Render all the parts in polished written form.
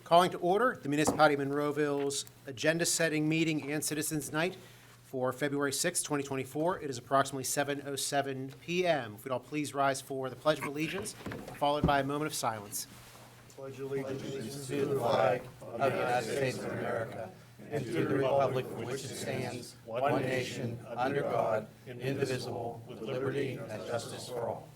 Calling to order the Municipality of Monroeville's agenda-setting meeting and Citizens Night for February 6, 2024. It is approximately 7:07 p.m. If we'd all please rise for the Pledge of Allegiance, followed by a moment of silence. Pledge allegiance to the flag of the United States of America and to the republic for which it stands, one nation, under God, indivisible, with liberty and justice for all.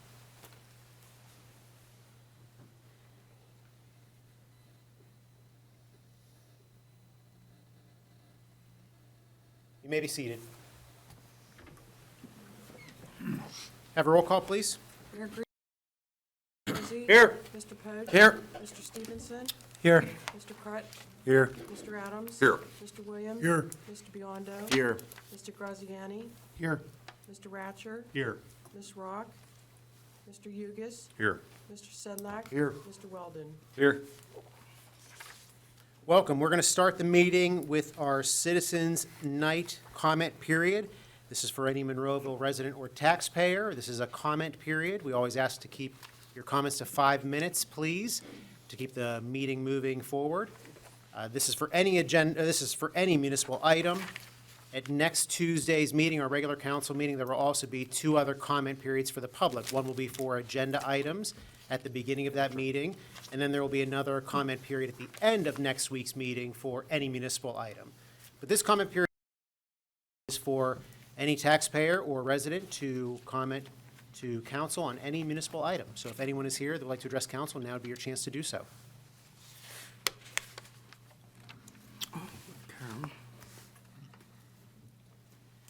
You may be seated. Have a roll call, please. Mayor Green. Here. Mr. Pogue. Here. Mr. Stevenson. Here. Mr. Crut. Here. Mr. Adams. Here. Mr. Williams. Here. Mr. Biondo. Here. Mr. Graziani. Here. Mr. Ratcher. Here. Ms. Rock. Mr. Hugus. Here. Mr. Sedlak. Here. Mr. Weldon. Here. Welcome. We're going to start the meeting with our Citizens Night comment period. This is for any Monroeville resident or taxpayer. This is a comment period. We always ask to keep your comments to 5 minutes, please, to keep the meeting moving forward. This is for any agenda. This is for any municipal item. At next Tuesday's meeting, our regular council meeting, there will also be 2 other comment periods for the public. One will be for agenda items at the beginning of that meeting, and then there will be another comment period at the end of next week's meeting for any municipal item. But this comment period is for any taxpayer or resident to comment to council on any municipal item. So if anyone is here that would like to address council, now would be your chance to do so.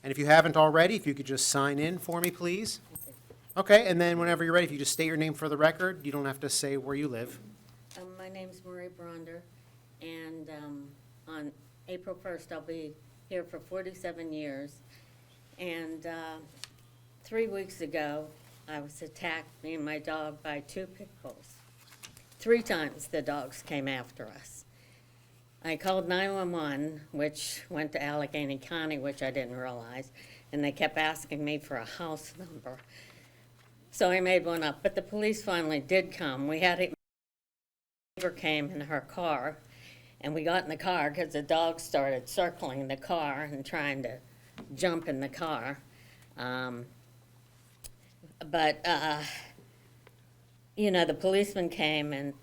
And if you haven't already, if you could just sign in for me, please. Okay, and then whenever you're ready, if you just state your name for the record, you don't have to say where you live. My name's Marie Bronder, and on April 1st, I'll be here for 47 years. And 3 weeks ago, I was attacked, me and my dog, by 2 pit bulls. 3 times the dogs came after us. I called 911, which went to Allegheny County, which I didn't realize, and they kept asking me for a house number. So I made one up, but the police finally did come. We had a neighbor came in her car, and we got in the car because the dog started circling the car and trying to jump in the car. The policeman came, and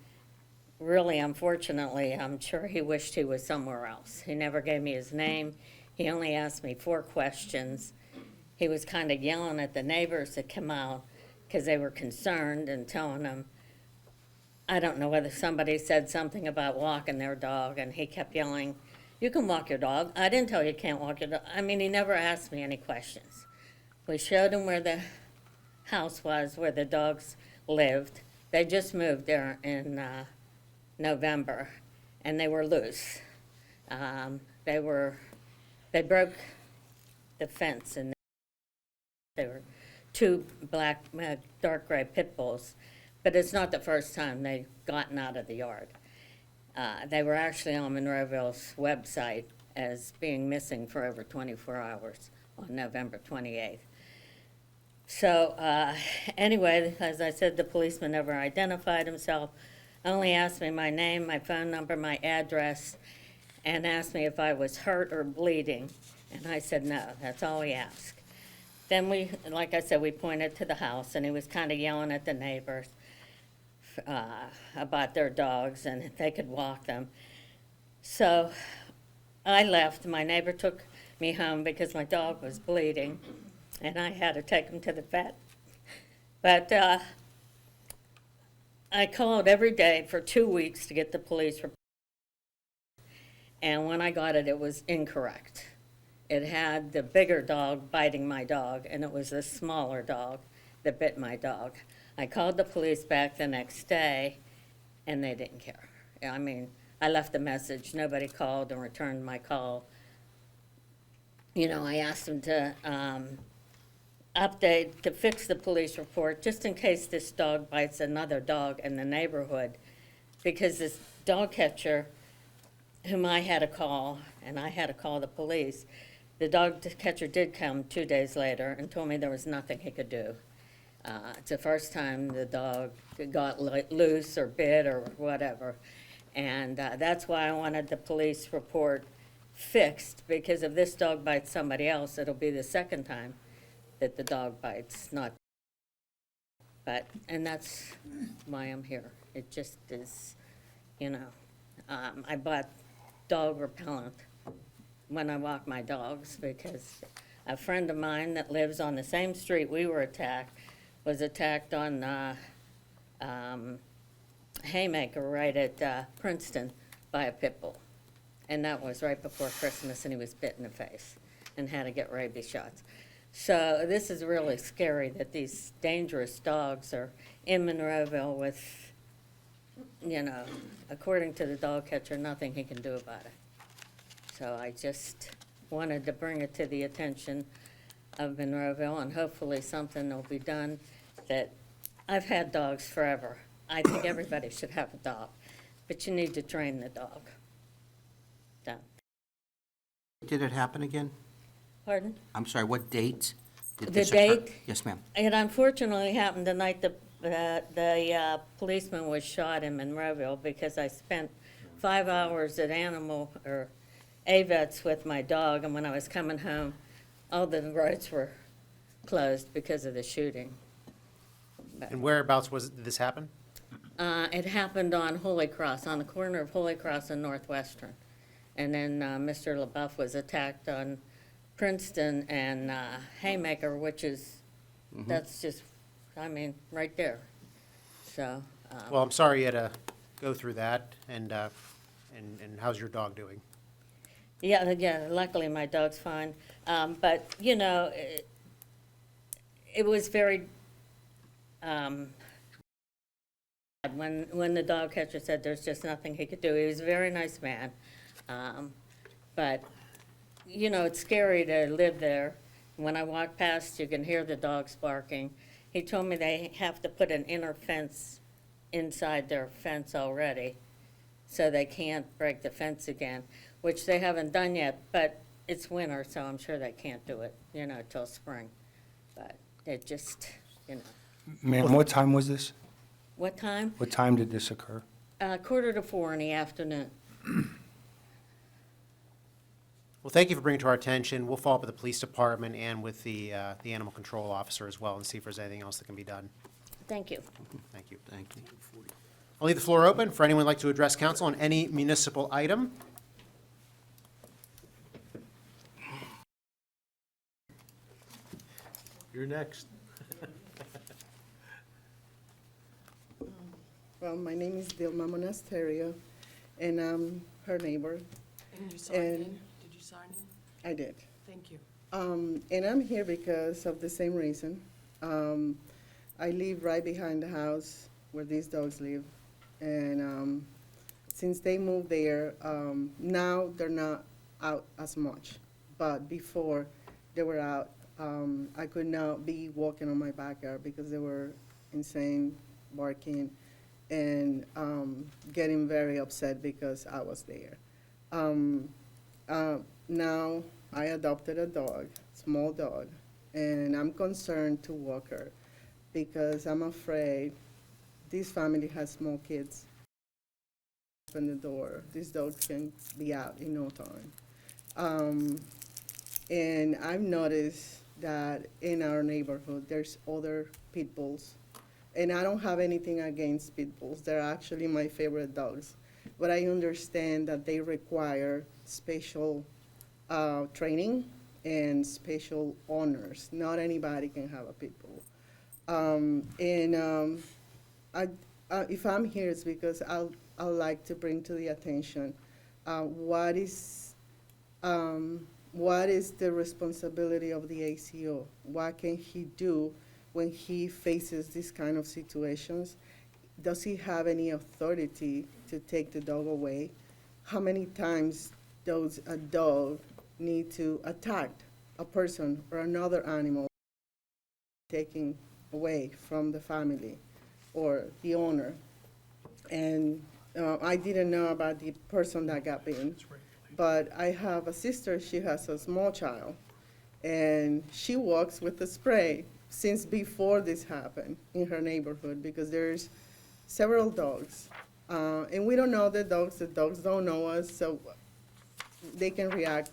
really, unfortunately, I'm sure he wished he was somewhere else. He never gave me his name. He only asked me 4 questions. He was kind of yelling at the neighbors that come out because they were concerned and telling them, I don't know whether somebody said something about walking their dog, and he kept yelling, you can walk your dog. I didn't tell you can't walk your dog. I mean, he never asked me any questions. We showed him where the house was, where the dogs lived. They just moved there in November, and they were loose. They broke the fence, and they were 2 black, dark gray pit bulls, but it's not the first time they've gotten out of the yard. They were actually on Monroeville's website as being missing for over 24 hours on November 28th. So anyway, as I said, the policeman never identified himself, only asked me my name, my phone number, my address, and asked me if I was hurt or bleeding. And I said no, that's all he asked. Then like I said, we pointed to the house, and he was kind of yelling at the neighbors about their dogs and if they could walk them. So I left. My neighbor took me home because my dog was bleeding, and I had to take him to the vet. But I called every day for 2 weeks to get the police report. And when I got it, it was incorrect. It had the bigger dog biting my dog, and it was the smaller dog that bit my dog. I called the police back the next day, and they didn't care. I mean, I left a message. Nobody called and returned my call. I asked them to to fix the police report just in case this dog bites another dog in the neighborhood, because this dog catcher, whom I had to call, and I had to call the police, the dog catcher did come 2 days later and told me there was nothing he could do. It's the first time the dog got loose or bit or whatever. And that's why I wanted the police report fixed, because if this dog bites somebody else, it'll be the second time that the dog bites, not. But, and that's why I'm here. It just is, you know, I bought dog repellent when I walk my dogs, because a friend of mine that lives on the same street we were attacked was attacked on Haymaker right at Princeton by a pit bull. And that was right before Christmas, and he was bit in the face and had to get rabies shots. So this is really scary that these dangerous dogs are in Monroeville with, you know, according to the dog catcher, nothing he can do about it. So I just wanted to bring it to the attention of Monroeville, and hopefully something will be done. That I've had dogs forever. I think everybody should have a dog, but you need to train the dog. Done. Did it happen again? Pardon? I'm sorry, what date did The this occur? date? Yes, ma'am. It unfortunately happened the night the policeman was shot in Monroeville, because I spent 5 hours at AVETS with my dog, and when I was coming home, all the roads were closed because of the shooting. And whereabouts did this happen? It happened on Holy Cross, on the corner of Holy Cross and Northwestern. And then Mr. LaBeouf was attacked on Princeton and Haymaker, which is, that's just, I mean, right there. So, Well, I'm sorry you had to go through that, and how's your dog doing? yeah, luckily my dog's fine. But, you know, it was very, when the dog catcher said there's just nothing he could do. He was a very nice man. But, you know, it's scary to live there. When I walk past, you can hear the dogs barking. He told me they have to put an inner fence inside their fence already, so they can't break the fence again, which they haven't done yet, but it's winter, so I'm sure they can't do it, you know, till spring. But it just, you know. Ma'am, what time was this? What time? What time did this occur? 3:45 in the afternoon. Well, thank you for bringing it to our attention. We'll follow up with the police department and with the animal control officer as well, and see if there's anything else that can be done. Thank you. Thank you. Thank you. I'll leave the floor open for anyone who'd like to address council on any municipal item. You're next. Well, my name is Dilma Monasterio, and I'm her neighbor. And you signed in? And- Did you sign in? I did. Thank you. And I'm here because of the same reason. I live right behind the house where these dogs live. And since they moved there, now they're not out as much. But before they were out, I could not be walking on my backyard because they were insane, barking, and getting very upset because I was there. Now I adopted a dog, small dog, and I'm concerned to walk her because I'm afraid this family has small kids. Open the door, this dog can be out in no time. And I've noticed that in our neighborhood, there's other pit bulls. And I don't have anything against pit bulls. They're actually my favorite dogs. But I understand that they require special training and special owners. Not anybody can have a pit bull. If I'm here, it's because I'd like to bring to the attention what is the responsibility of the ACO? What can he do when he faces these kind of situations? Does he have any authority to take the dog away? How many times does a dog need to attack a person or another animal taken away from the family or the owner? And I didn't know about the person that got bitten, but I have a sister, she has a small child, and she walks with a spray since before this happened in her neighborhood because there's several dogs And we don't know the dogs don't know us, so they can react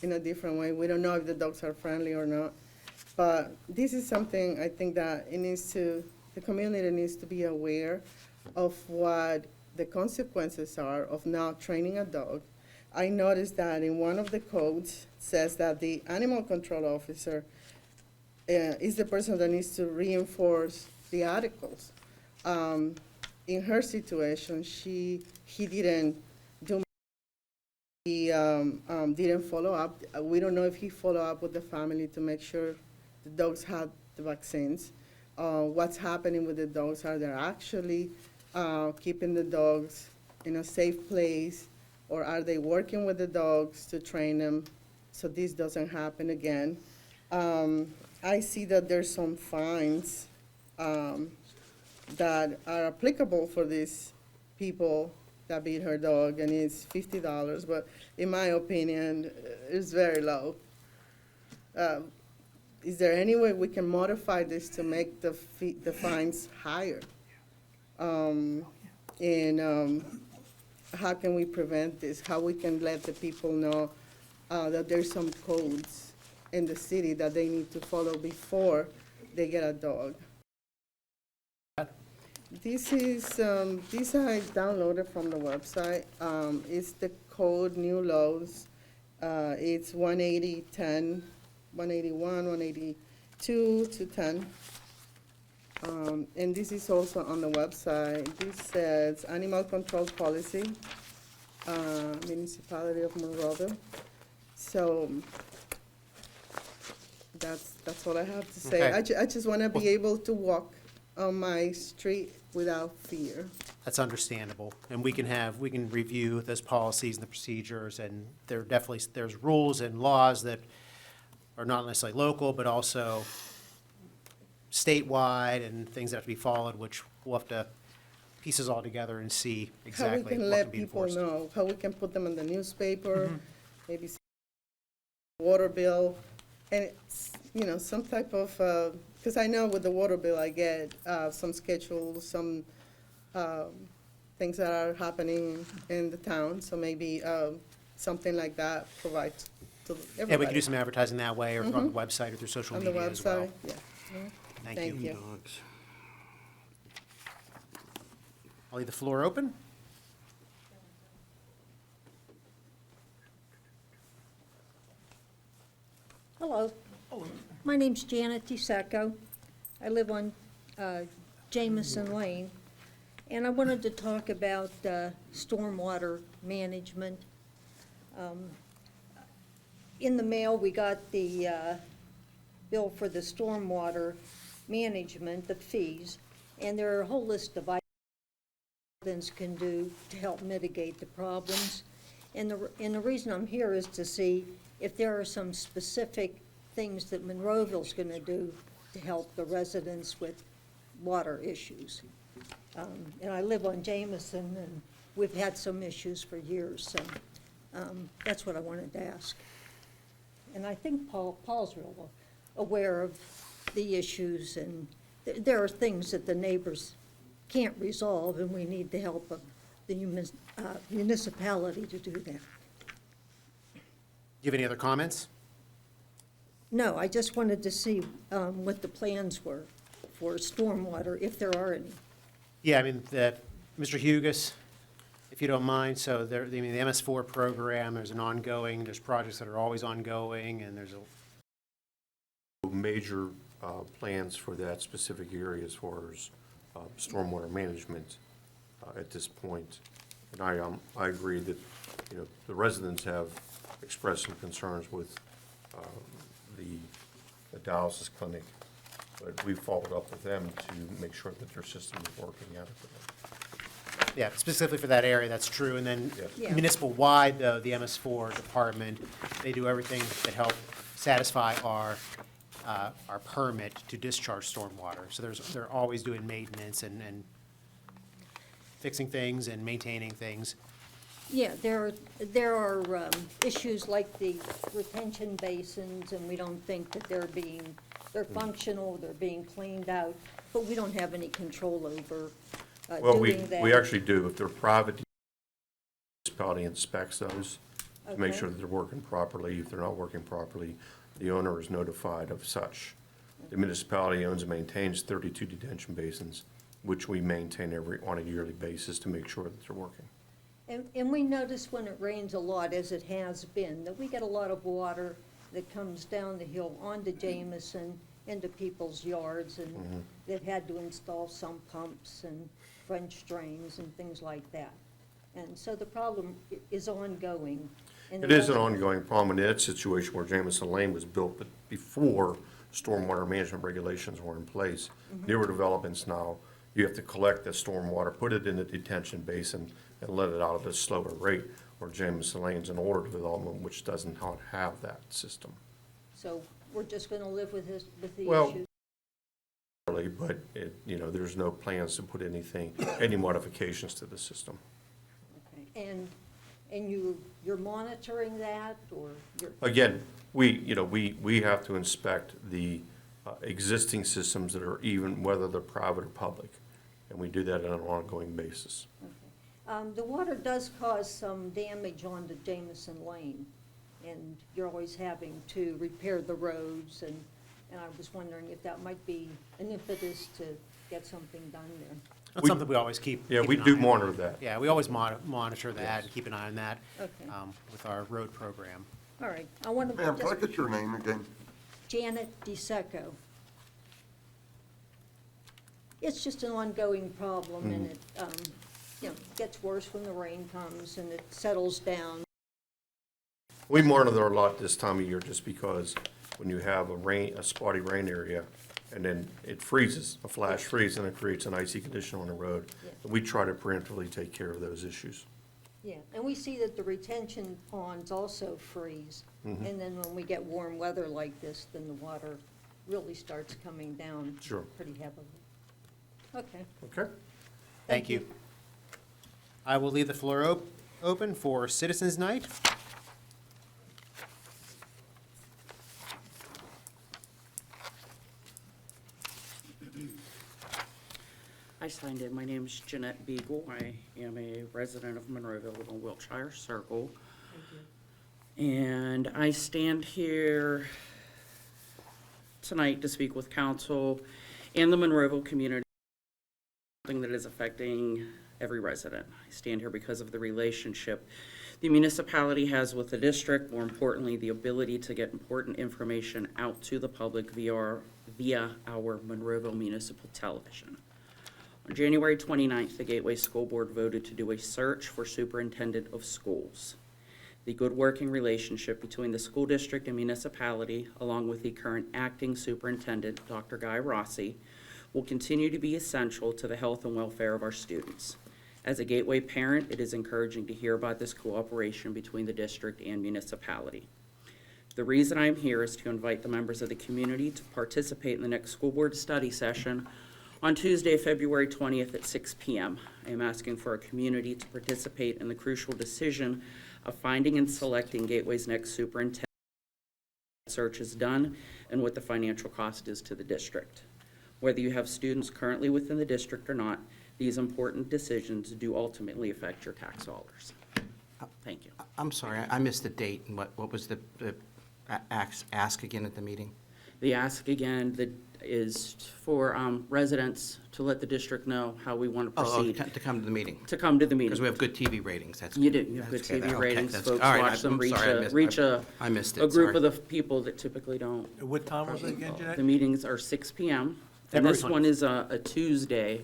in a different way. We don't know if the dogs are friendly or not. But this is something I think that the community needs to be aware of what the consequences are of not training a dog. I noticed that in one of the codes says that the animal control officer is the person that needs to reinforce the articles. In her situation, he didn't do, he didn't follow up. We don't know if he followed up with the family to make sure the dogs had the vaccines. What's happening with the dogs? Are they actually keeping the dogs in a safe place? Or are they working with the dogs to train them so this doesn't happen again? I see that there's some fines that are applicable for these people that beat her dog, and it's $50, but in my opinion, it's very low. Is there any way we can modify this to make the fines higher? How can we prevent this? How we can let the people know that there's some codes in the city that they need to follow before they get a dog? This I downloaded from the website. It's the code new laws. It's 18010, 181, 182 to 10. And this is also on the website. This says animal control policy, Municipality of Monroeville. So that's all I have to say. Okay. I just want to be able to walk on my street without fear. That's understandable, and we can review those policies and the procedures, and there's rules and laws that are not necessarily local, but also statewide, and things that have to be followed, which we'll have to piece this all together and see exactly How we can what let can be people enforced. know, how we can put them in the newspaper, maybe water bill, and it's, some type of, because I know with the water bill, I get some schedules, some things that are happening in the town, so maybe something like that provides to everybody. Yeah, we can do some advertising that way, or on the website, or through social On the media as well. website, yeah. Thank you. Dogs. I'll leave the floor open. Hello. My name's Janet DeSecco. I live on Jameson Lane, and I wanted to talk about stormwater management. In the mail, we got the bill for the stormwater management, the fees, and there are a whole list of items residents can do to help mitigate the problems. And the reason I'm here is to see if there are some specific things that Monroeville's going to do to help the residents with water issues. And I live on Jameson, and we've had some issues for years, so that's what I wanted to ask. And I think Paul's real aware of the issues, and there are things that the neighbors can't resolve, and we need the help of the municipality to do that. Do you have any other comments? No, I just wanted to see what the plans were for stormwater, if there are any. Yeah, I mean, Mr. Hugus, if you don't mind, so the MS4 program, there's projects that are always ongoing, and there's major plans for that specific area as far as stormwater management at this point. And I agree that, the residents have expressed some concerns with the dialysis clinic, but we followed up with them to make sure that their system is working adequately. Yeah, specifically for that area, that's true. And then Yes. Yeah. municipal-wide, though, the MS4 department, they do everything to help satisfy our permit to discharge stormwater. So they're always doing maintenance and fixing things and maintaining things. Yeah, there are issues like the retention basins, and we don't think that they're functional, they're being cleaned out, but we don't have any control over Well, doing that? we actually do. If they're private, the municipality inspects those to make Okay. sure that they're working properly. If they're not working properly, the owner is notified of such. The municipality owns and maintains 32 detention basins, which we maintain on a yearly basis to make sure that they're working. And we notice when it rains a lot, as it has been, that we get a lot of water that comes down the hill onto Jameson, into people's yards, and they've had to install sump pumps and French drains and things like that. And so the problem is ongoing. and It is an doesn't- ongoing problem in that situation where Jamison Lane was built, but before stormwater management regulations were in place. Newer developments now, you have to collect the stormwater, put it in the detention basin, and let it out at a slower rate, where Jamison Lane's an older development which doesn't not have that system. So we're just gonna live with this, with the Well, issue? Really, but there's no plans to put any modifications to the system. Okay. And you're monitoring that, or you're? Again, we have to inspect the existing systems that are even, whether they're private or public, and we do that on an ongoing basis. The water does cause some damage onto Jameson Lane, and you're always having to repair the roads, and I was wondering if that might be an impetus to get something done there. That's something we always keep. Yeah, keep we an do eye on. monitor that. Yeah, we always monitor that and keep an eye on that Okay. with our road program. All right, I want to Ma'am, can I just, get your name again? Janet DeSecco. It's just an ongoing problem, and it, gets worse when the rain comes and it settles down. We monitor a lot this time of year just because when you have a spotty rain area and then it freezes, a flash freeze, and it creates an icy condition on the road. Yeah. We try to preemptively take care of those issues. Yeah, and we see that the retention ponds also freeze. And then when we get warm weather like this, then the water really starts coming down. Sure. Pretty heavily. Okay. Okay? Thank you. I will leave the floor open for Citizens Night. I signed in. My name is Jeanette Beagle. I am a resident of Monroeville, live on Wiltshire Circle. And I stand here tonight to speak with council and the Monroeville community, something that is affecting every resident. I stand here because of the relationship the municipality has with the district, more importantly, the ability to get important information out to the public via our Monroeville Municipal Television. On January 29th, the Gateway School Board voted to do a search for superintendent of schools. The good working relationship between the school district and municipality, along with the current acting superintendent, Dr. Guy Rossi, will continue to be essential to the health and welfare of our students. As a Gateway parent, it is encouraging to hear about this cooperation between the district and municipality. The reason I'm here is to invite the members of the community to participate in the next school board study session on Tuesday, February 20th at 6 p.m. I am asking for our community to participate in the crucial decision of finding and selecting Gateway's next superintendent. Search is done and what the financial cost is to the district. Whether you have students currently within the district or not, these important decisions do ultimately affect your tax dollars. Thank you. I'm sorry, I missed the date, and what was the ask again at the meeting? The ask again that is for residents to let the district know how we want to Oh, proceed, to come to the meeting, to come to the because we meeting. have good TV ratings, that's. You do, you have good that's okay, TV okay, ratings, that's- folks all right, watch them, I'm reach sorry, I missed it, a group sorry. of the people that typically don't. What time was it again, The Jeanette? meetings are 6 p.m. And February this one is a Tuesday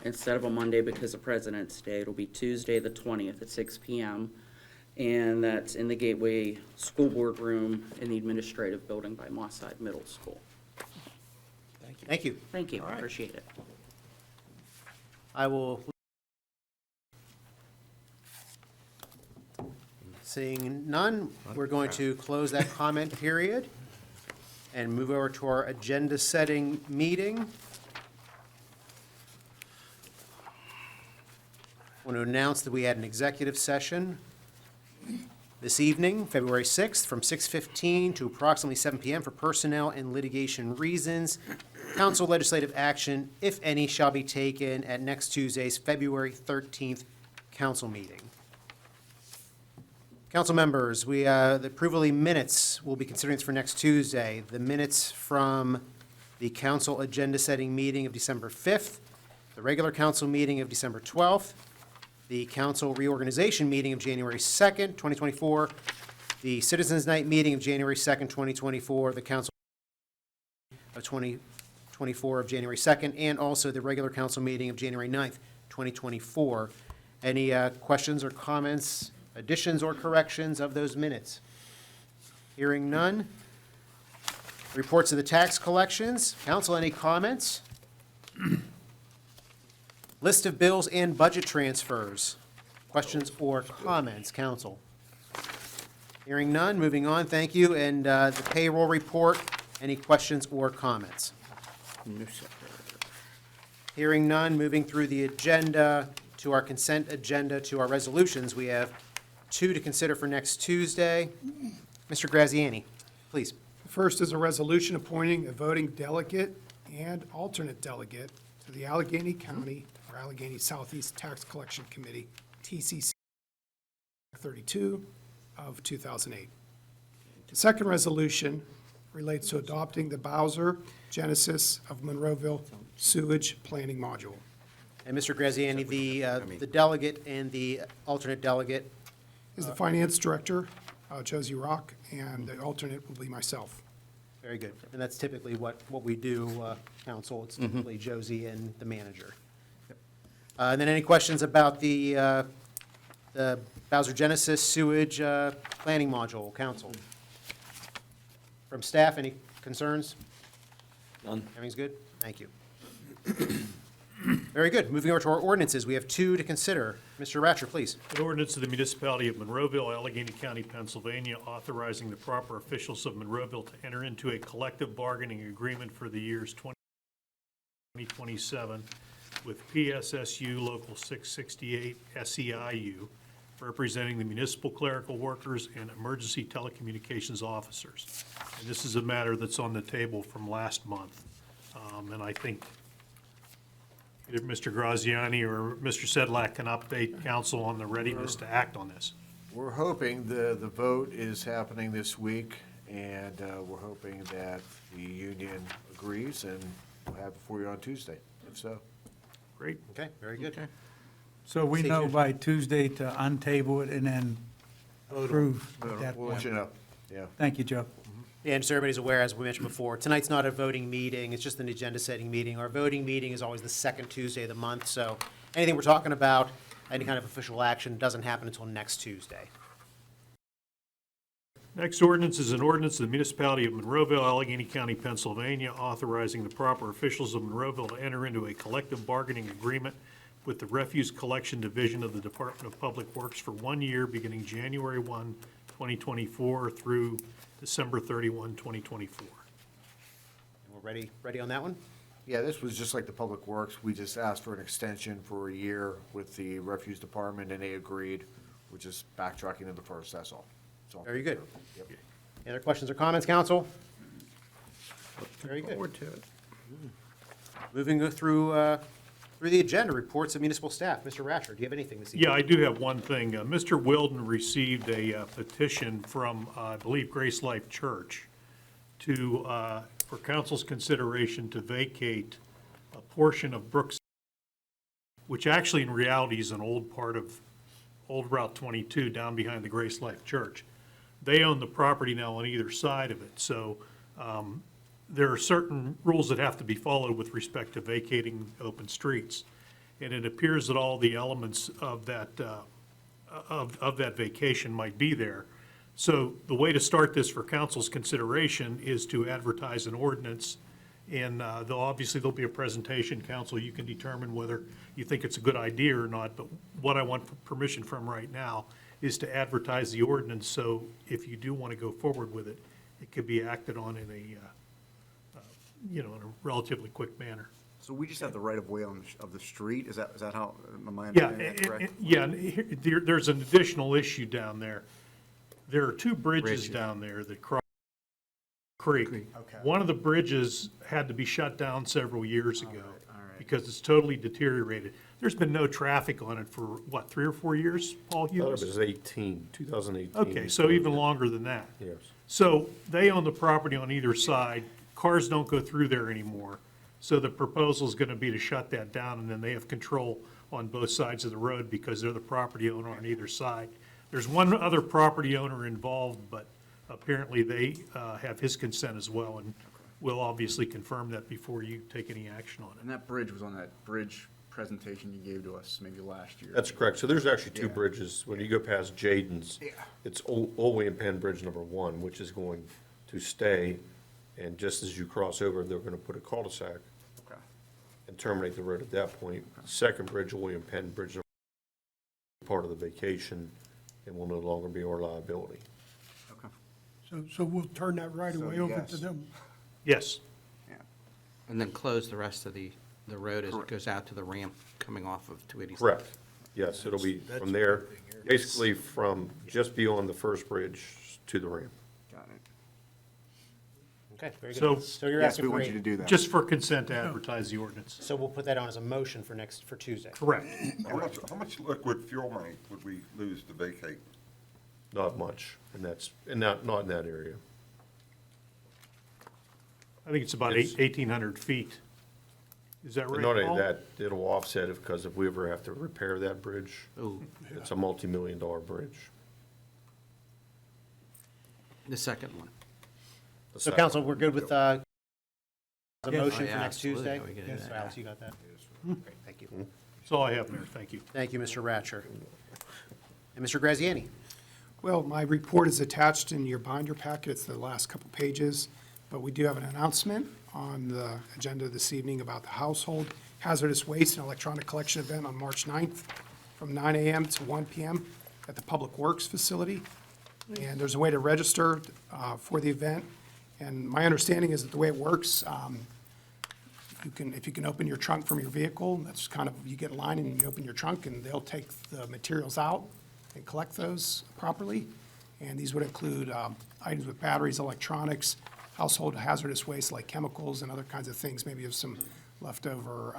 instead of a Monday because of President's Day. It'll be Tuesday, the 20th at 6 p.m. And that's in the Gateway School Board Room in the Administrative Building by Mosside Middle School. Thank you. Thank you, appreciate it. I will. Seeing none, we're going to close that comment period and move over to our agenda-setting meeting. I want to announce that we had an executive session this evening, February 6th, from 6:15 to approximately 7 p.m. for personnel and litigation reasons. council legislative action, if any, shall be taken at next Tuesday's February 13th council meeting. Council members, the approval of the minutes, we'll be considering this for next Tuesday. The minutes from the council agenda-setting meeting of December 5th, the regular council meeting of December 12th, the council reorganization meeting of January 2nd, 2024, the Citizens Night meeting of January 2nd, 2024, the council of 2024 of January 2nd, and also the regular council meeting of January 9th, 2024. Any questions or comments, additions or corrections of those minutes? Hearing none. Reports of the tax collections. Council, any comments? List of bills and budget transfers. Questions or comments, council? Hearing none, moving on, thank you. And the payroll report, any questions or comments? No, sir. Hearing none, moving through the agenda to our consent agenda to our resolutions. We have 2 to consider for next Tuesday. Mr. Graziani, please. First is a resolution appointing a voting delegate and alternate delegate to the Allegheny County or Allegheny Southeast Tax Collection Committee, TCC 32 of 2008. The second resolution relates to adopting the Bowser Genesis of Monroeville Sewage Planning Module. And Mr. Graziani, the delegate and the alternate delegate. Is the Finance Director, Josie Rock, and the alternate will be myself. Very good. And that's typically what we do, council. It's typically Josie and the manager. And then any questions about the Bowser Genesis sewage planning module, council? From staff, any concerns? None. Everything's good? Thank you. Very good. Moving over to our ordinances, we have 2 to consider. Mr. Ratcher, please. An ordinance of the Municipality of Monroeville, Allegheny County, Pennsylvania, authorizing the proper officials of Monroeville to enter into a collective bargaining agreement for the years 2027 with PSSU Local 668 SEIU, representing the municipal clerical workers and emergency telecommunications officers. And this is a matter that's on the table from last month. And I think either Mr. Graziani or Mr. Sedlak can update council on the readiness to act on this. We're hoping the vote is happening this week, and we're hoping that the union agrees, and we'll have it for you on Tuesday, if so. Great. Okay, very good. So we Stay know tuned. by Tuesday to untable it and then approve at We'll that we'll let point. you know, yeah. Thank you, Joe. And just so everybody's aware, as we mentioned before, tonight's not a voting meeting, it's just an agenda-setting meeting. Our voting meeting is always the second Tuesday of the month, so anything we're talking about, any kind of official action, doesn't happen until next Tuesday. Next ordinance is an ordinance of the Municipality of Monroeville, Allegheny County, Pennsylvania, authorizing the proper officials of Monroeville to enter into a collective bargaining agreement with the Refuse Collection Division of the Department of Public Works for 1 year, beginning January 1, 2024 through December 31, 2024. We're ready on that one? Yeah, this was just like the Public Works. We just asked for an extension for a year with the Refuse Department, and they agreed. We're just backtracking to the first, that's all. Very good. Yep. Any other questions or comments, council? Very good. Forward to it. Moving through the agenda, reports of municipal staff. Mr. Ratcher, do you have anything this evening? Yeah, I do have one thing. Mr. Wilden received a petition from, I believe, Grace Life Church for council's consideration to vacate a portion of Brooks, which actually in reality is an old part of Old Route 22 down behind the Grace Life Church. They own the property now on either side of it, so there are certain rules that have to be followed with respect to vacating open streets. And it appears that all the elements of that, of that vacation might be there. So the way to start this for council's consideration is to advertise an ordinance. And obviously there'll be a presentation, council, you can determine whether you think it's a good idea or not. But what I want permission from right now is to advertise the ordinance, so if you do want to go forward with it, it could be acted on in a, in a relatively quick manner. So we just have the right of way of the street? Is that how, am I Yeah, understanding that correct? yeah, and there's an additional issue down there. There are 2 bridges down there that Creek. Okay. One of the bridges had to be shut down several years ago all right. because it's totally deteriorated. There's been no traffic on it for, what, 3 or 4 years, Paul I thought Hughes? it was 2018. Okay, so even longer than that. Yes. So they own the property on either side. Cars don't go through there anymore. So the proposal is going to be to shut that down, and then they have control on both sides of the road because they're the property owner on either side. There's one other property owner involved, but apparently they have his consent as well, and we'll obviously confirm that before you take any action on it. And that bridge was on that bridge presentation you gave to us maybe last year. That's correct. So there's actually two Yeah. bridges. When you go past Jaden's, Yeah. it's Old William Penn Bridge number 1, which is going to stay. And just as you cross over, they're going to put a cul-de-sac Okay. and terminate the road at that point. Second bridge, William Penn Bridge, number part of the vacation, and will no longer be our liability. Okay. So we'll turn that right So, away over yes. to them. Yes, Yeah. And then close the rest of the road as it Correct. goes out to the ramp coming off of 286. Correct. Yes, it'll be from there, basically from just beyond the first bridge to the ramp. Got it. Okay, very So- good. So you're Yes, asking we for want you to do that. just for consent to advertise the ordinance. So we'll put that on as a motion for Tuesday. Correct. How much liquid fuel money would we lose to vacate? Not much, and not in that area. I think it's about It's- 1,800 feet. Is that But right, not only Paul? that, it'll offset it, because if we ever have to repair that bridge, Ooh, it's a multi-million-dollar bridge. the second one. The So second council, one. we're good with a Yes. motion Oh, for yeah, next absolutely. Tuesday? Yeah, we can do Yes, that. Alice, you got that? Great, thank you. That's all I have, Mayor. Thank you. Thank you, Mr. Ratcher. And Mr. Graziani? Well, my report is attached in your binder packet. It's the last couple pages. But we do have an announcement on the agenda this evening about the household hazardous waste and electronic collection event on March 9th from 9 a.m. to 1 p.m. at the Public Works facility. And there's a way to register for the event. And my understanding is that the way it works, if you can open your trunk from your vehicle, that's kind of, you get in line and you open your trunk, and they'll take the materials out and collect those properly. And these would include items with batteries, electronics, household hazardous waste like chemicals and other kinds of things. Maybe you have some leftover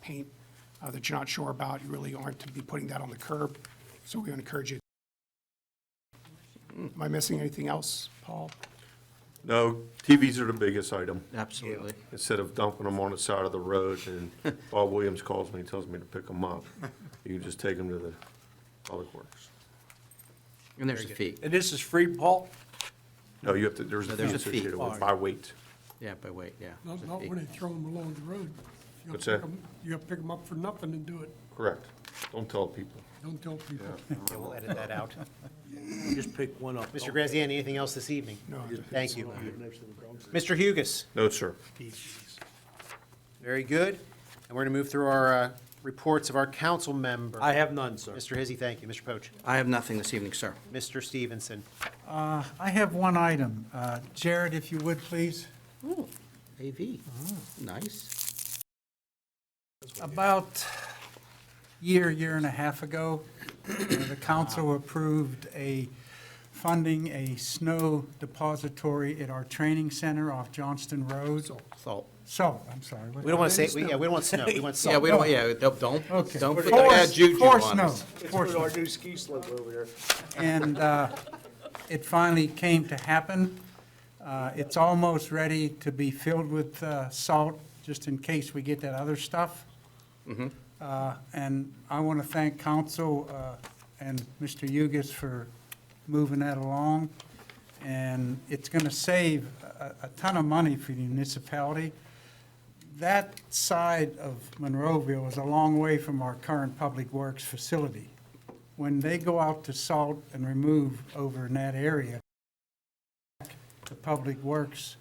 paint that you're not sure about. You really aren't to be putting that on the curb. So we would encourage you. Am I missing anything else, Paul? No, TVs are the biggest item. Absolutely. Instead of dumping them on the side of the road, and Bob Williams calls me and tells me to pick them up, you can just take them to the Public Works. And there's a fee. And this is free, Paul? No, you have to, there's No, a fee there's a fee. associated with it by weight. Yeah, by weight, yeah. Not, there's a not fee. when they throw them along the road. You What's gotta that? pick 'em- You gotta pick them up for nothing and do it. Correct. Don't tell people. Don't tell people. Yeah, we'll edit that out. Just pick one up. Mr. Graziani, anything else this evening? No. Thank you. Mr. Hugus? No, sir. Very good. And we're going to move through our reports of our council member. I have none, sir. Mr. Hizzy, thank you. Mr. Poach? I have nothing this evening, sir. Mr. Stevenson? I have one item. Jared, if you would, please. Ooh, AV. Nice. About year and a half ago, the council approved funding a snow depository at our training center off Johnston Road. Salt. Salt, I'm sorry. We don't want to say, we don't want snow, we want salt. Yeah, we don't, yeah, don't Okay. put the For- bad juju for on snow. us. For snow. new ski slope over here. And it finally came to happen. It's almost ready to be filled with salt, just in case we get that other stuff. And I want to thank council and Mr. Hugus for moving that along. And it's going to save a ton of money for the municipality. That side of Monroeville is a long way from our current public works facility. When they go out to salt and remove over in that area, the public works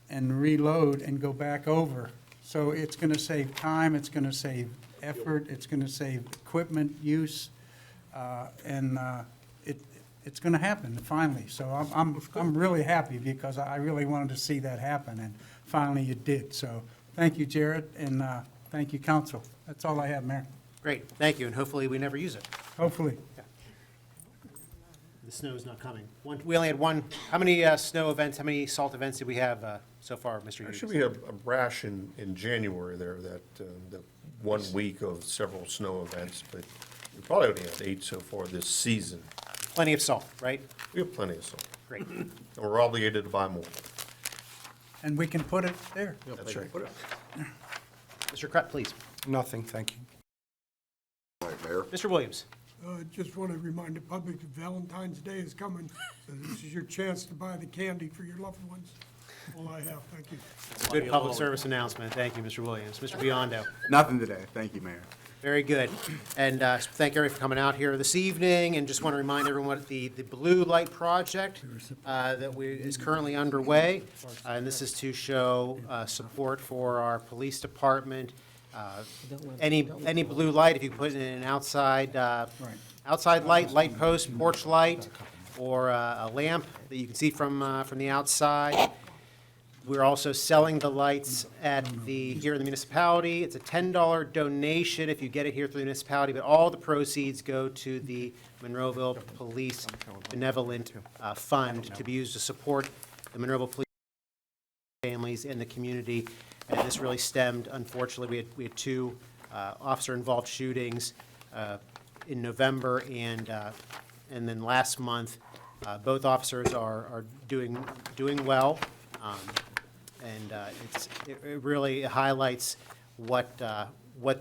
and reload and go back over. So it's going to save time, it's going to save effort, it's going to save equipment use, and it's going to happen finally. So I'm really happy because I really wanted to see that happen, and finally it did. So thank you, Jared, and thank you, council. That's all I have, Mayor. Great, thank you, and hopefully we never use it. Hopefully. The snow's not coming. We only had one, how many snow events, how many salt events did we have so far, Mr. Hughes? Actually, we had a rash in January there, the 1 week of several snow events, but we probably only had 8 so far this season. Plenty of salt, right? We have plenty of salt. Great. And we're obligated to buy more. And we can put it there. That's right. Mr. Crett, please. Nothing, thank you. All right, Mayor. Mr. Williams. Just want to remind the public that Valentine's Day is coming, so this is your chance to buy the candy for your loved ones. All I have, thank you. Good public service announcement. Thank you, Mr. Williams. Mr. Biondo. Nothing today. Thank you, Mayor. Very good. And thank everyone for coming out here this evening, and just want to remind everyone what the blue light project is currently underway. And this is to show support for our police department. Any blue light, if you put it in an outside light post, porch light, or a lamp that you can see from the outside. We're also selling the lights here in the municipality. It's a $10 donation if you get it here through the municipality, but all the proceeds go to the Monroeville Police Benevolent Fund to be used to support the Monroeville Police families in the community. And this really stemmed, unfortunately, we had 2 officer-involved shootings in November, and then last month. Both officers are doing well. And it really highlights what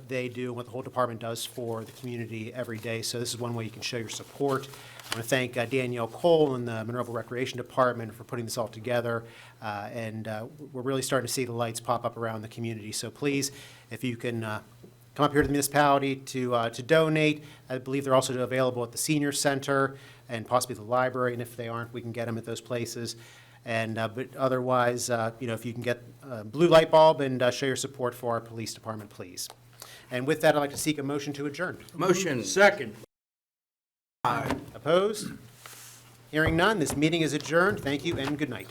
they do, and what the whole department does for the community every day. So this is one way you can show your support. I want to thank Danielle Cole and the Monroeville Recreation Department for putting this all together. And we're really starting to see the lights pop up around the community. So please, if you can come up here to the municipality to donate. I believe they're also available at the senior center and possibly the library. And if they aren't, we can get them at those places. And but otherwise, if you can get a blue light bulb and show your support for our police department, please. And with that, I'd like to seek a motion to adjourn. Motion. Second. Opposed? Hearing none, this meeting is adjourned. Thank you and good night.